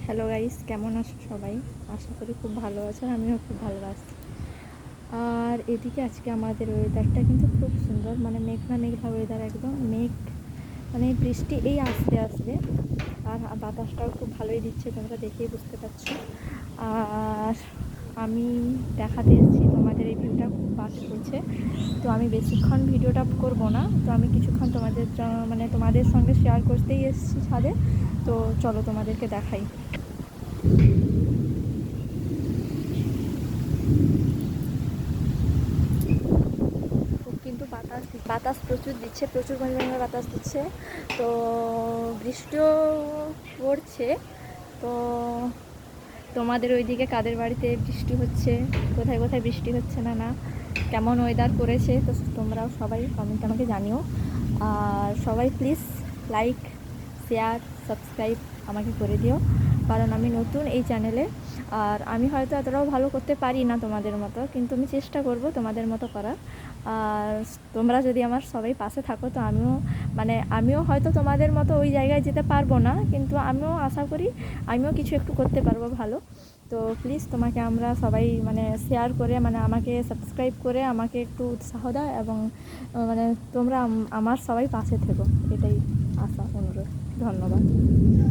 Hello guys, কেমন আছো সবাই? আশা করি খুব ভালো আছো, আমিও খুব ভালো আছি। আর এদিকে আজকে আমাদের ওয়েদারটা কিন্তু খুব সুন্দর, মানে মেঘলা মেঘলা ওয়েদার, একদম মেঘ, মানে বৃষ্টি এই আসতে আসবে। আর বাতাসটাও খুব ভালোই দিচ্ছে, তোমরা দেখেই বুঝতে পারছো। আর আমি দেখাতে এসেছি তোমাদের এই ভিউটা খুব বাজ করছে, তো আমি বেশিক্ষণ ভিডিওটা করব না। তো আমি কিছুক্ষণ তোমাদের মানে তোমাদের সঙ্গে শেয়ার করতেই এসেছি ছাদে। তো চলো তোমাদেরকে দেখাই। খুব কিন্তু বাতাস প্রচুর দিচ্ছে, প্রচুর পরিমাণে বাতাস দিচ্ছে। তো বৃষ্টিও পড়ছে। তো তোমাদের ওইদিকে কাদের বাড়িতে বৃষ্টি হচ্ছে, কোথায় কোথায় বৃষ্টি হচ্ছে না না কেমন ওয়েদার করেছে, তো তোমরাও সবাই কমেন্টে আমাকে জানিও। আর সবাই প্লিজ লাইক, শেয়ার, সাবস্ক্রাইব আমাকে করে দিও, কারণ আমি নতুন এই চ্যানেলে। আর আমি হয়তো এতটাও ভালো করতে পারি না তোমাদের মতো, কিন্তু আমি চেষ্টা করব তোমাদের মতো করার। আর তোমরা যদি আমার সবাই পাশে থাকো, তো আমিও হয়তো তোমাদের মতো ওই জায়গায় যেতে পারবো না, কিন্তু আমিও আশা করি আমিও কিছু একটু করতে পারবো ভালো। তো প্লিজ তোমাকে আমরা সবাই শেয়ার করে, আমাকে সাবস্ক্রাইব করে আমাকে একটু উৎসাহ দাও, এবং তোমরা আমার সবাই পাশে থেকো, এটাই আশা, অনুরোধ। ধন্যবাদ।